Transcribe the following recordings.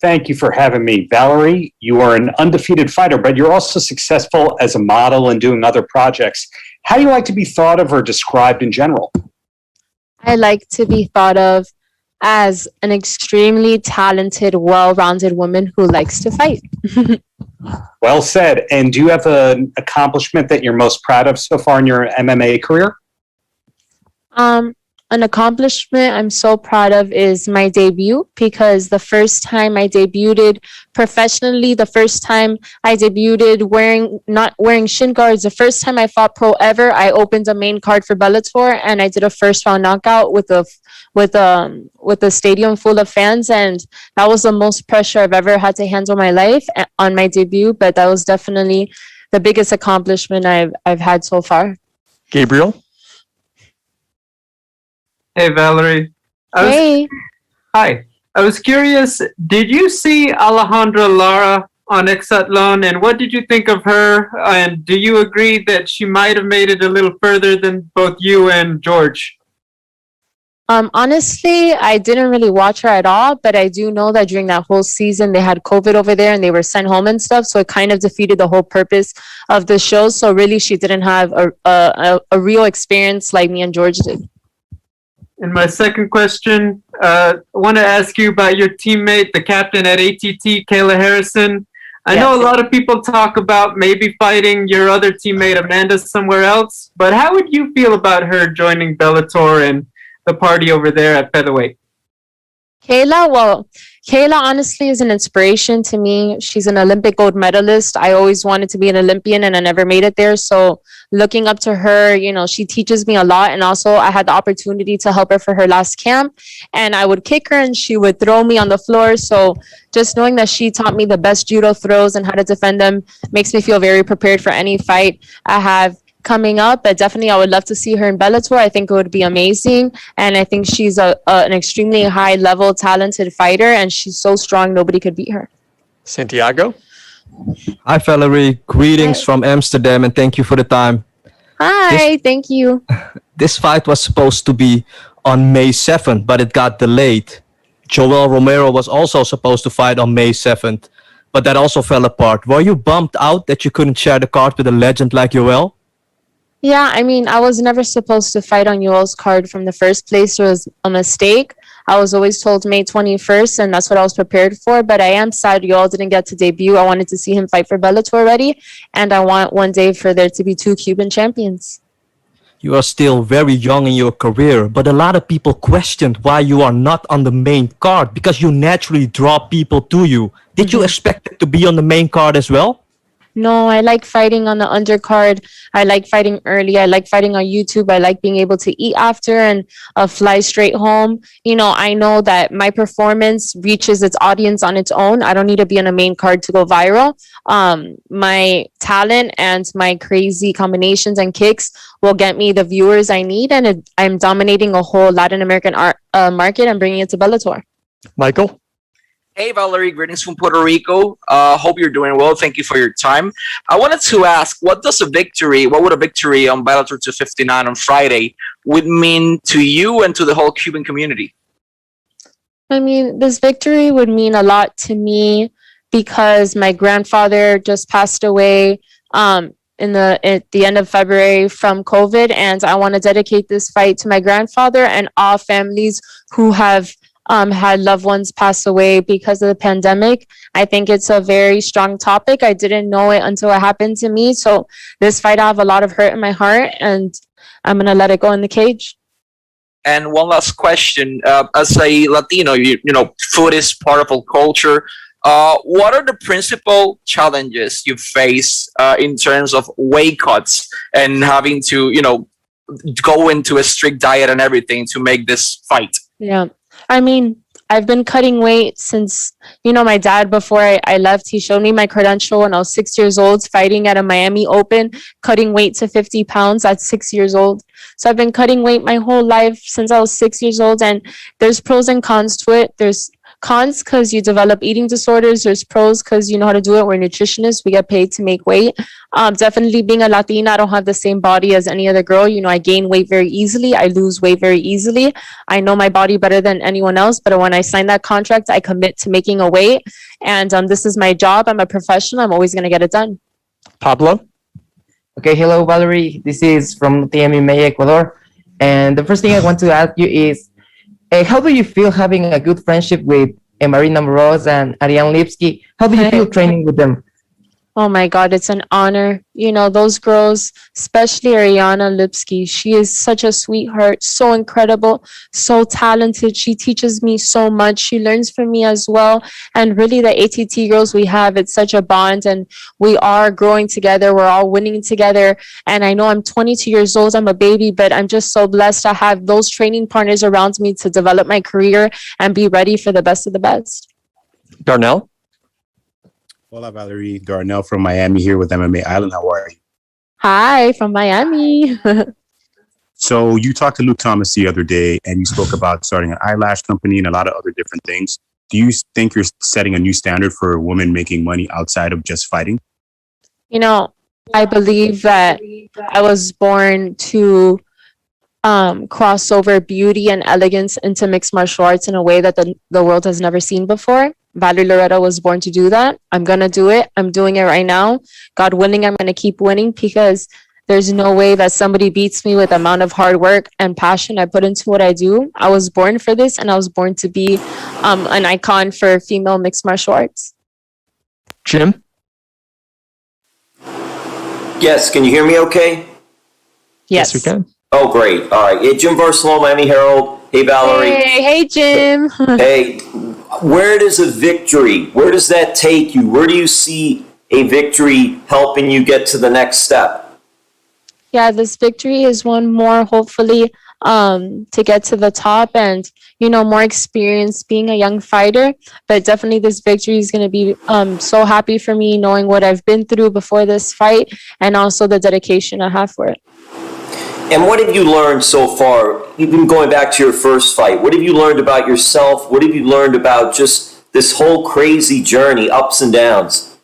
Thank you for having me. Valerie, you are an undefeated fighter, but you're also successful as a model and doing other projects. How do you like to be thought of or described in general? I like to be thought of as an extremely talented, well rounded woman who likes to fight. Well said. And do you have an accomplishment that you're most proud of so far in your MMA career? Um, an accomplishment I'm so proud of is my debut, because the first time I debuted professionally, the first time I debuted not wearing shin guards, the first time I fought pro ever, I opened a main card for Bellator and I did a first round knockout with a stadium full of fans, and that was the most pressure I've ever had to handle my life on my debut. But that was definitely the biggest accomplishment I've had so far. Gabriel? Hey, Valerie. Hey. Hi. I was curious, did you see Alejandra Lara on Exatlon, and what did you think of her? And do you agree that she might have made it a little further than both you and George? Honestly, I didn't really watch her at all, but I do know that during that whole season, they had COVID over there and they were sent home and stuff. So it kind of defeated the whole purpose of the show. So really, she didn't have a real experience like me and George did. And my second question, I want to ask you about your teammate, the captain at ATT, Kayla Harrison. I know a lot of people talk about maybe fighting your other teammate, Amanda, somewhere else, but how would you feel about her joining Bellator and the party over there at featherweight? Kayla honestly is an inspiration to me. She's an Olympic gold medalist. I always wanted to be an Olympian and I never made it there. So looking up to her, she teaches me a lot. And also I had the opportunity to help her for her last camp, and I would kick her and she would throw me on the floor. So just knowing that she taught me the best judo throws and how to defend them makes me feel very prepared for any fight I have coming up. But definitely I would love to see her in Bellator. I think it would be amazing, and I think she's an extremely high level talented fighter, and she's so strong nobody could beat her. Santiago? Hi, Valerie. Greetings from Amsterdam, and thank you for the time. Hi, thank you. This fight was supposed to be on May 7th, but it got delayed. Joel Romero was also supposed to fight on May 7th, but that also fell apart. Were you bummed out that you couldn't share the card with a legend like Joel? Yeah, I mean, I was never supposed to fight on Yoel's card from the first place. It was a mistake. I was always told May 21st, and that's what I was prepared for. But I am sad Yoel didn't get to debut. I wanted to see him fight for Bellator already, and I want one day for there to be 2 Cuban champions. You are still very young in your career, but a lot of people questioned why you are not on the main card, because you naturally draw people to you. Did you expect it to be on the main card as well? No, I like fighting on the undercard. I like fighting early. I like fighting on YouTube. I like being able to eat after and fly straight home. I know that my performance reaches its audience on its own. I don't need to be on a main card to go viral. My talent and my crazy combinations and kicks will get me the viewers I need, and I'm dominating a whole Latin American market and bringing it to Bellator. Michael? Hey, Valerie, greetings from Puerto Rico. Hope you're doing well. Thank you for your time. I wanted to ask, what would a victory on Bellator 259 on Friday would mean to you and to the whole Cuban community? I mean, this victory would mean a lot to me because my grandfather just passed away at the end of February from COVID, and I want to dedicate this fight to my grandfather and all families who have had loved ones pass away because of the pandemic. I think it's a very strong topic. I didn't know it until it happened to me. So this fight, I have a lot of hurt in my heart, and I'm going to let it go in the cage. And one last question. As a Latino, food is part of our culture. What are the principal challenges you face in terms of weight cuts and having to, go into a strict diet and everything to make this fight? Yeah. I mean, I've been cutting weight since, my dad, before I left, he showed me my credential when I was 6 years old, fighting at a Miami Open, cutting weight to 50 pounds at 6 years old. So I've been cutting weight my whole life since I was 6 years old, and there's pros and cons to it. There's cons because you develop eating disorders. There's pros because you know how to do it. We're nutritionists. We get paid to make weight. Definitely being a Latina, I don't have the same body as any other girl. You know, I gain weight very easily. I lose weight very easily. I know my body better than anyone else. But when I sign that contract, I commit to making a weight. And this is my job. I'm a professional. I'm always going to get it done. Pablo? Okay, hello, Valerie. This is from TMMA Ecuador. And the first thing I want to ask you is, how do you feel having a good friendship with Marina Moroz and Ariane Lipsky? How do you feel training with them? Oh my God, it's an honor. You know, those girls, especially Ariana Lipsky, she is such a sweetheart, so incredible, so talented. She teaches me so much. She learns from me as well. And really, the ATT girls we have, it's such a bond, and we are growing together. We're all winning together. And I know I'm 22 years old, I'm a baby, but I'm just so blessed to have those training partners around me to develop my career and be ready for the best of the best. Darnell? Hola, Valerie. Darnell from Miami here with MMA Island. How are you? Hi, from Miami. So you talked to Luke Thomas the other day, and you spoke about starting an eyelash company and a lot of other different things. Do you think you're setting a new standard for women making money outside of just fighting? You know, I believe that I was born to cross over beauty and elegance into mixed martial arts in a way that the world has never seen before. Valerie Loureda was born to do that. I'm going to do it. I'm doing it right now. God willing, I'm going to keep winning because there's no way that somebody beats me with the amount of hard work and passion I put into what I do. I was born for this, and I was born to be an icon for female mixed martial arts. Jim? Yes, can you hear me okay? Yes, We can. Oh, great. All right. Yeah, Jim Barcelona, Miami Herald. Hey, Valerie. Hey, Jim. Hey, where does that take you? Where do you see a victory helping you get to the next step? Yeah, this victory is one more, hopefully, to get to the top and, you know, more experience being a young fighter. But definitely this victory is going to be so happy for me knowing what I've been through before this fight and also the dedication I have for it. And what have you learned so far, even going back to your first fight? What have you learned about yourself? What have you learned about just this whole crazy journey, ups and downs?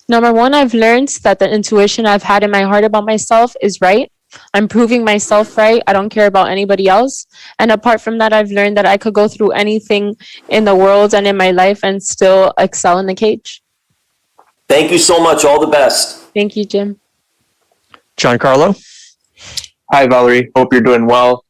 Number one, I've learned that the intuition I've had in my heart about myself is right. I'm proving myself right. I don't care about anybody else. And apart from that, I've learned that I could go through anything in the world and in my life and still excel in the cage. Thank you so much. All the best. Thank you, Jim. Giancarlo? Hi, Valerie. Hope you're doing well.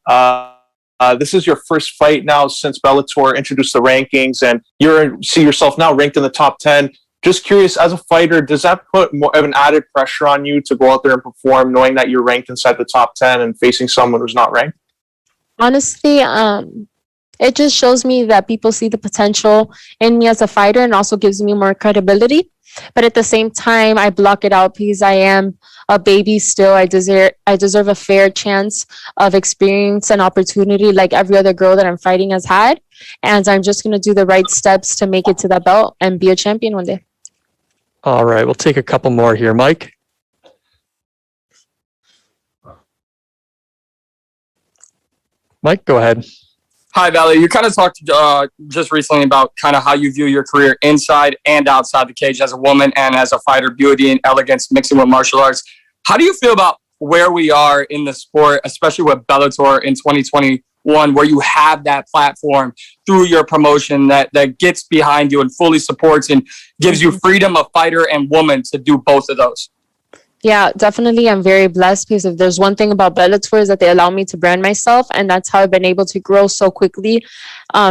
This is your first fight now since Bellator introduced the rankings, and you see yourself now ranked in the top 10. Just curious, as a fighter, does that put more of an added pressure on you to go out there and perform, knowing that you're ranked inside the top 10 and facing someone who's not ranked? Honestly, it just shows me that people see the potential in me as a fighter and also gives me more credibility. But at the same time, I block it out because I am a baby still. I deserve a fair chance of experience and opportunity like every other girl that I'm fighting has had. And I'm just going to do the right steps to make it to that belt and be a champion one day. All right, we'll take a couple more here. Mike? Mike, go ahead. Hi, Valerie. You kind of talked just recently about kind of how you view your career inside and outside the cage as a woman and as a fighter, beauty and elegance mixing with martial arts. How do you feel about where we are in the sport, especially with Bellator in 2021, where you have that platform through your promotion that gets behind you and fully supports and gives you freedom of fighter and woman to do both of those? Yeah, definitely. I'm very blessed because if there's one thing about Bellator is that they allow me to brand myself, and that's how I've been able to grow so quickly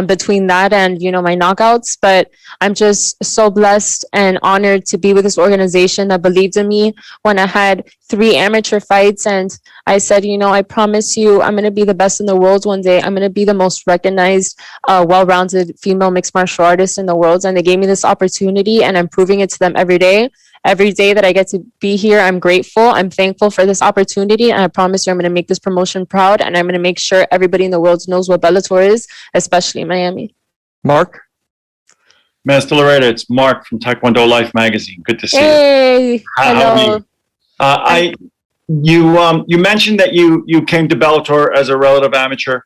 between that and, you know, my knockouts. But I'm just so blessed and honored to be with this organization that believed in me when I had 3 amateur fights. And I said, you know, I promise you, I'm going to be the best in the world one day. I'm going to be the most recognized, well-rounded female mixed martial artist in the world. And they gave me this opportunity, and I'm proving it to them every day. Every day that I get to be here, I'm grateful. I'm thankful for this opportunity. And I promise you, I'm going to make this promotion proud. And I'm going to make sure everybody in the world knows what Bellator is, especially in Miami. Mark? Master Loureda, it's Mark from Taekwondo Life magazine. Good to see you. Hey, How are you? You mentioned that you came to Bellator as a relative amateur.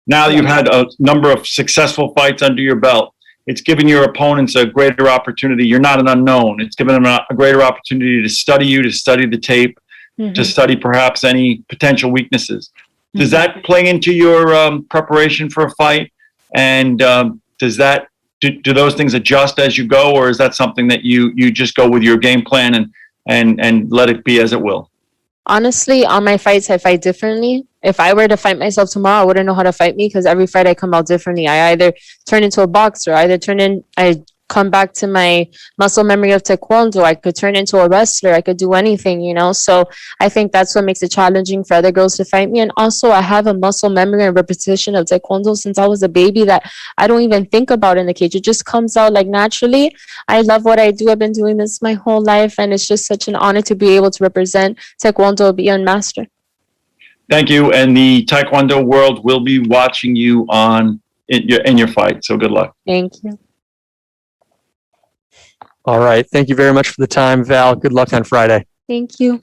Now you've had a number of successful fights under your belt. it's given your opponents a greater opportunity. You're not an unknown. It's given them a greater opportunity to study you, to study the tape, to study perhaps any potential weaknesses. Does that play into your preparation for a fight? And does that do those things adjust as you go, or is that something that you just go with your game plan and let it be as it will? Honestly, on my fights, I fight differently. If I were to fight myself tomorrow, I wouldn't know how to fight me because every fight I come out differently. I either turn into a boxer, I come back to my muscle memory of taekwondo. I could turn into a wrestler. I could do anything, you know? So I think that's what makes it challenging for other girls to fight me. And also I have a muscle memory and repetition of taekwondo since I was a baby that I don't even think about in the cage. It just comes out like naturally. I love what I do. I've been doing this my whole life. And it's just such an honor to be able to represent taekwondo beyond master. Thank you. And the taekwondo world will be watching you in your fight. So good luck. Thank you. All right. Thank you very much for the time, Val. Good luck on Friday. Thank you.